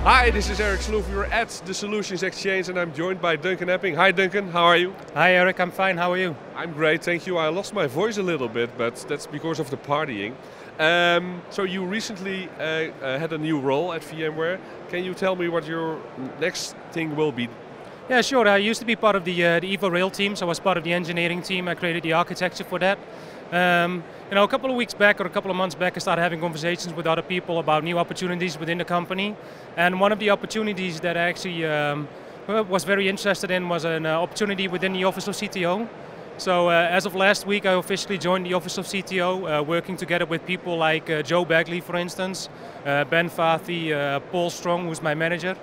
Hi, this is Eric Sloof. We're at the Solutions Exchange and I'm joined by Duncan Epping. Hi Duncan, how are you? Hi Eric, I'm fine, how are you? I'm great, thank you. I lost my voice a little bit, but that's because of the partying. So you recently had a new role at VMware. Can you tell me what your next thing will be? Yeah, sure. I used to be part of the VMworld team, so I was part of the engineering team. I created the architecture for that. A couple of weeks back or a couple of months back, I started having conversations with other people about new opportunities within the company. And one of the opportunities that I actually was very interested in was an opportunity within the Office of CTO. So as of last week, I officially joined the Office of CTO, working together with people like Joe Bagley, for instance, Ben Fathi, Paul Strong, who's my manager.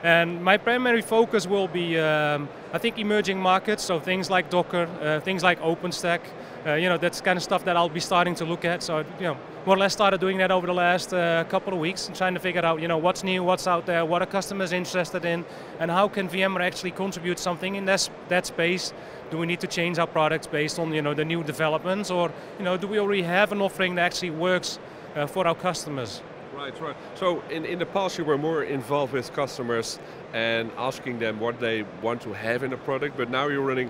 And my primary focus will be, I think, emerging markets, so things like Docker, things like OpenStack. That's kind of stuff that I'll be starting to look at. So, more or less started doing that over the last couple of weeks and trying to figure out, what's new, what's out there, what are customers interested in, and how can VMware actually contribute something in that space. Do we need to change our products based on, the new developments, or, do we already have an offering that actually works for our customers? Right. So in the past you were more involved with customers and asking them what they want to have in a product, but now you're running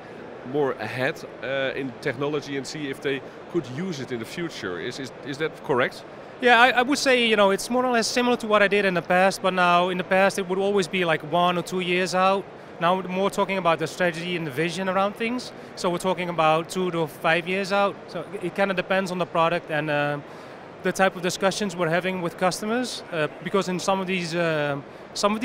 more ahead in technology and see if they could use it in the future. Is that correct? Yeah, I would say it's more or less similar to what I did in the past, but now in the past it would always be like 1 or 2 years out. Now we're more talking about the strategy and the vision around things. So we're talking about 2 to 5 years out. So it kind of depends on the product and the type of discussions we're having with customers, because in some of these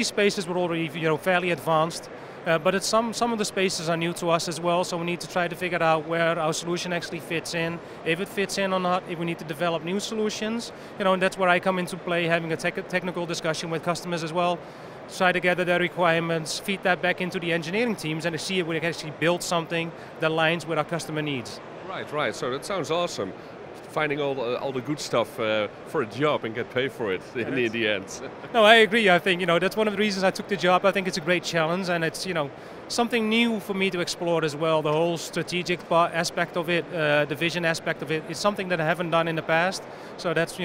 spaces we're already fairly advanced, but some of the spaces are new to us as well. So we need to try to figure out where our solution actually fits in, if it fits in or not. If we need to develop new solutions, and that's where I come into play, having a technical discussion with customers as well. Try to gather their requirements, feed that back into the engineering teams, and to see if we can actually build something that aligns with our customer needs. Right. So that sounds awesome. Finding all the good stuff for a job and get paid for it in the end. No, I agree. I think that's one of the reasons I took the job. I think it's a great challenge, and it's something new for me to explore as well. The whole strategic aspect of it, the vision aspect of it, is something that I haven't done in the past. So that's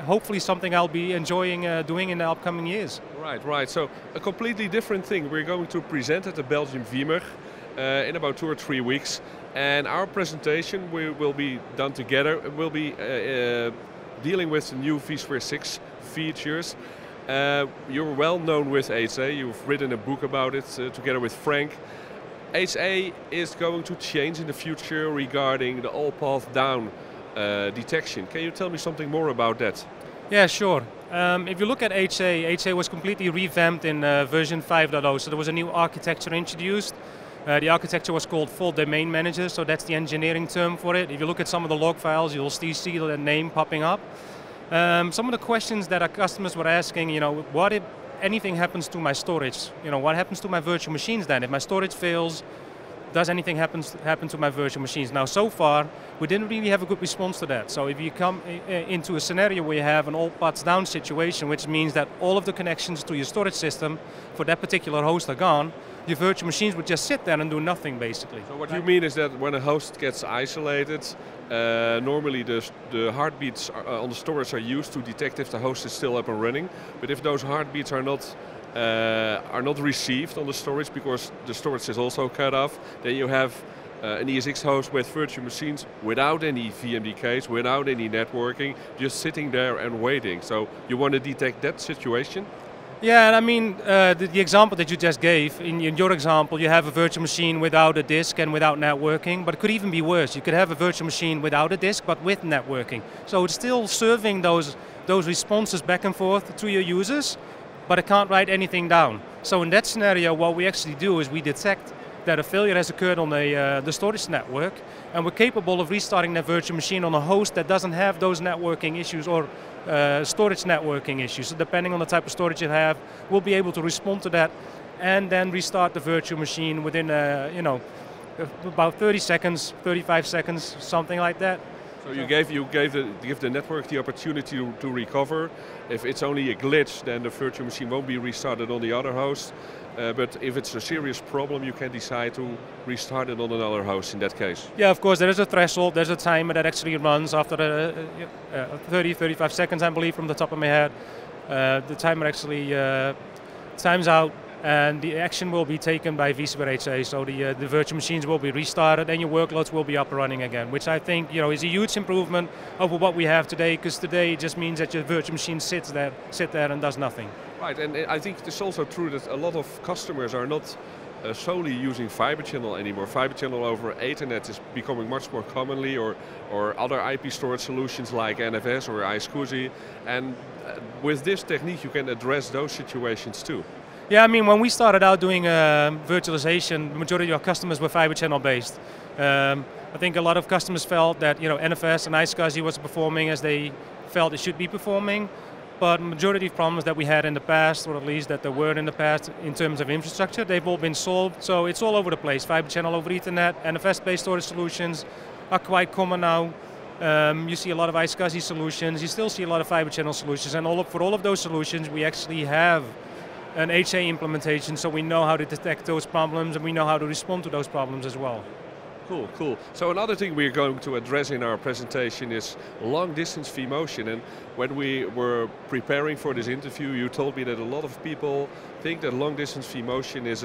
hopefully something I'll be enjoying doing in the upcoming years. Right. So a completely different thing. We're going to present at the Belgium VMware in about 2 or 3 weeks. And our presentation will be done together. We'll be dealing with the new vSphere 6 features. You're well known with HA. You've written a book about it together with Frank. HA is going to change in the future regarding the all path down detection. Can you tell me something more about that? Yeah, sure. If you look at HA was completely revamped in version 5.0, so there was a new architecture introduced. The architecture was called Full Domain Manager, so that's the engineering term for it. If you look at some of the log files, you'll still see the name popping up. Some of the questions that our customers were asking, what if anything happens to my storage? What happens to my virtual machines then? If my storage fails, does anything happen to my virtual machines? Now, so far, we didn't really have a good response to that. So if you come into a scenario where you have an all paths down situation, which means that all of the connections to your storage system for that particular host are gone, your virtual machines would just sit there and do nothing, basically. So what you mean is that when a host gets isolated, normally the heartbeats on the storage are used to detect if the host is still up and running. But if those heartbeats are not received on the storage because the storage is also cut off, then you have an ESX host with virtual machines without any VMDKs, without any networking, just sitting there and waiting. So you want to detect that situation? Yeah, and I mean, the example that you just gave, in your example, you have a virtual machine without a disk and without networking, but it could even be worse. You could have a virtual machine without a disk, but with networking. So it's still serving those responses back and forth to your users, but it can't write anything down. So in that scenario, what we actually do is we detect that a failure has occurred on the storage network, and we're capable of restarting that virtual machine on a host that doesn't have those networking issues or storage networking issues. So depending on the type of storage you have, we'll be able to respond to that and then restart the virtual machine within about 30 seconds, 35 seconds, something like that. So you give the network the opportunity to recover. If it's only a glitch, then the virtual machine won't be restarted on the other host. But if it's a serious problem, you can decide to restart it on another host in that case. Yeah, of course, there is a threshold, there's a timer that actually runs after 30, 35 seconds, I believe, from the top of my head. the timer actually times out, and the action will be taken by VMware HA. So the virtual machines will be restarted, and your workloads will be up and running again, which I think is a huge improvement over what we have today. Because today it just means that your virtual machine sit there and does nothing. Right, and I think it's also true that a lot of customers are not solely using Fibre channel anymore. Fibre channel over Ethernet is becoming much more commonly, or other IP storage solutions like NFS or iSCSI, and with this technique you can address those situations too. Yeah, I mean, when we started out doing virtualization, the majority of our customers were Fibre channel based. I think a lot of customers felt that NFS and iSCSI was performing as they felt it should be performing. But the majority of problems that we had in the past, or at least that there were in the past in terms of infrastructure, they've all been solved. So it's all over the place. Fibre channel over Ethernet, NFS-based storage solutions are quite common now. You see a lot of iSCSI solutions. You still see a lot of Fibre channel solutions. And for all of those solutions, we actually have an HA implementation, so we know how to detect those problems and we know how to respond to those problems as well. Cool, cool. So another thing we're going to address in our presentation is long-distance VMotion. And when we were preparing for this interview, you told me that a lot of people think that long-distance VMotion is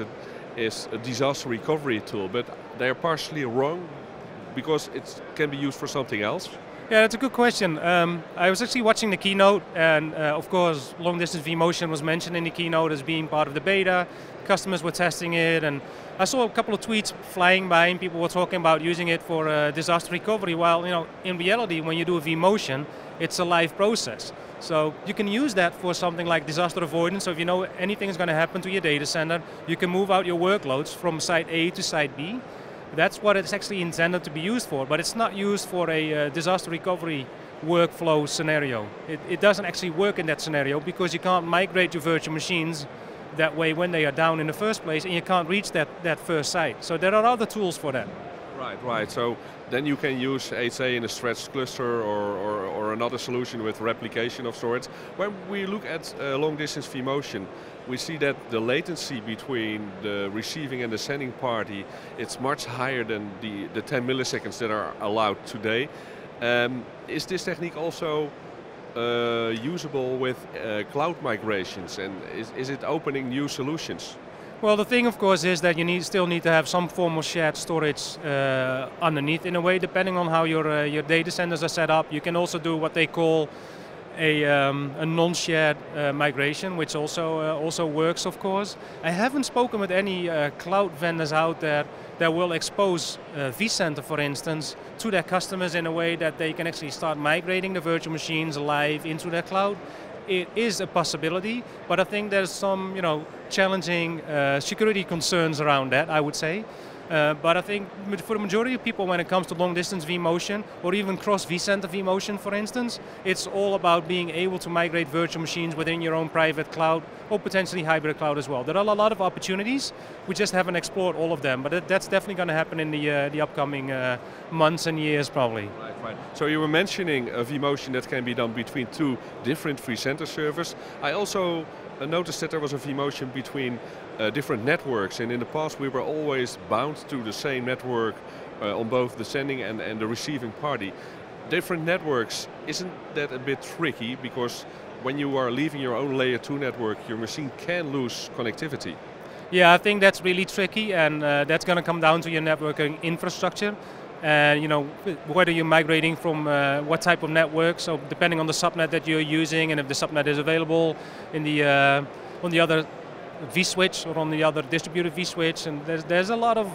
a disaster recovery tool, but they're partially wrong because it can be used for something else. Yeah, that's a good question. I was actually watching the keynote, and of course, long-distance VMotion was mentioned in the keynote as being part of the beta. Customers were testing it, and I saw a couple of tweets flying by, and people were talking about using it for disaster recovery. While in reality, when you do a VMotion, it's a live process. So you can use that for something like disaster avoidance. So if you know anything is going to happen to your data center, you can move out your workloads from site A to site B. That's what it's actually intended to be used for, but it's not used for a disaster recovery workflow scenario. It doesn't actually work in that scenario because you can't migrate your virtual machines that way when they are down in the first place, and you can't reach that first site. So there are other tools for that. Right. So then you can use HA in a stretched cluster or another solution with replication of storage. When we look at long-distance VMotion, we see that the latency between the receiving and the sending party, it's much higher than the 10 milliseconds that are allowed today. Is this technique also usable with cloud migrations, and is it opening new solutions? Well, the thing, of course, is that you still need to have some form of shared storage underneath, in a way, depending on how your data centers are set up. You can also do what they call a non-shared migration, which also works, of course. I haven't spoken with any cloud vendors out there that will expose vCenter, for instance, to their customers in a way that they can actually start migrating the virtual machines live into their cloud. It is a possibility, but I think there's some challenging security concerns around that, I would say. But I think for the majority of people, when it comes to long-distance VMotion, or even cross vCenter VMotion, for instance, it's all about being able to migrate virtual machines within your own private cloud, or potentially hybrid cloud as well. There are a lot of opportunities. We just haven't explored all of them, but that's definitely going to happen in the upcoming months and years, probably. Right. So you were mentioning a VMotion that can be done between two different vCenter servers. I also noticed that there was a VMotion between different networks, and in the past we were always bound to the same network on both the sending and the receiving party. Different networks, isn't that a bit tricky? Because when you are leaving your own layer 2 network, your machine can lose connectivity. Yeah, I think that's really tricky, and that's going to come down to your networking infrastructure. And whether you're migrating from what type of network, so depending on the subnet that you're using, and if the subnet is available in on the other vSwitch or on the other distributed vSwitch, and there's a lot of,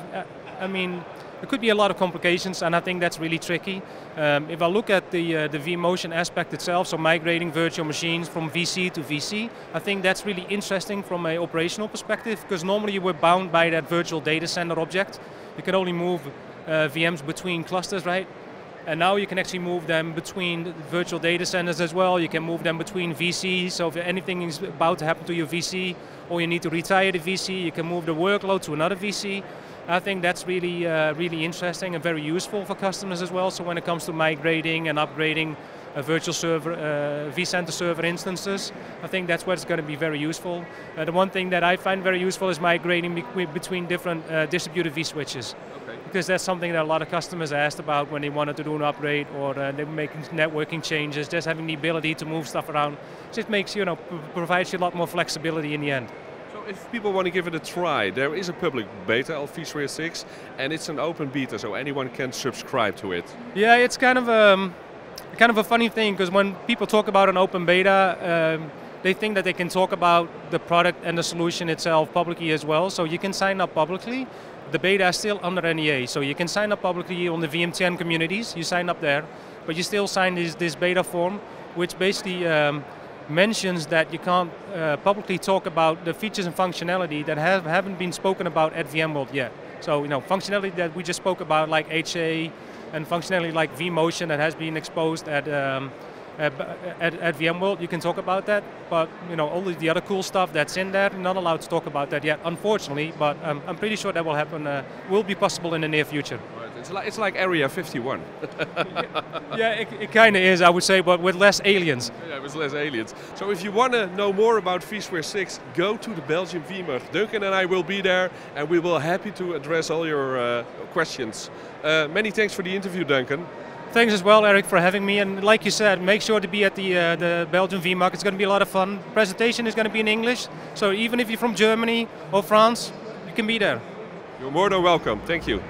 there could be a lot of complications, and I think that's really tricky. If I look at the VMotion aspect itself, so migrating virtual machines from VC to VC, I think that's really interesting from an operational perspective, because normally you were bound by that virtual data center object. You can only move VMs between clusters, right? And now you can actually move them between virtual data centers as well. You can move them between VCs, so if anything is about to happen to your VC, or you need to retire the VC, you can move the workload to another VC. I think that's really, really interesting and very useful for customers as well. So when it comes to migrating and upgrading a virtual server, vCenter server instances, I think that's where it's going to be very useful. The one thing that I find very useful is migrating between different distributed vSwitches. Okay. because that's something that a lot of customers asked about when they wanted to do an upgrade or they were making networking changes. Just having the ability to move stuff around just makes, provides you a lot more flexibility in the end. So if people want to give it a try, there is a public beta of vSphere 6 and it's an open beta, so anyone can subscribe to it. Yeah, it's kind of a funny thing, because when people talk about an open beta, they think that they can talk about the product and the solution itself publicly as well. So you can sign up publicly. The beta is still under NDA, so you can sign up publicly on the VM10 communities. You sign up there, but you still sign this beta form, which basically mentions that you can't publicly talk about the features and functionality that haven't been spoken about at VMworld yet. So functionality that we just spoke about, like HA, and functionality like VMotion that has been exposed at VMworld, you can talk about that, but all the other cool stuff that's in there, you're not allowed to talk about that yet, unfortunately. But I'm pretty sure that will happen. Will be possible in the near future. Right. It's like Area 51. Yeah, it kind of is, I would say, but with less aliens. Yeah, with less aliens. So if you want to know more about vSphere 6, go to the Belgium VMworld. Duncan and I will be there, and we will be happy to address all your questions. Many thanks for the interview, Duncan. Thanks as well, Eric, for having me. And like you said, make sure to be at the Belgian VMarket. It's going to be a lot of fun. The presentation is going to be in English, so even if you're from Germany or France, you can be there. You're more than welcome. Thank you.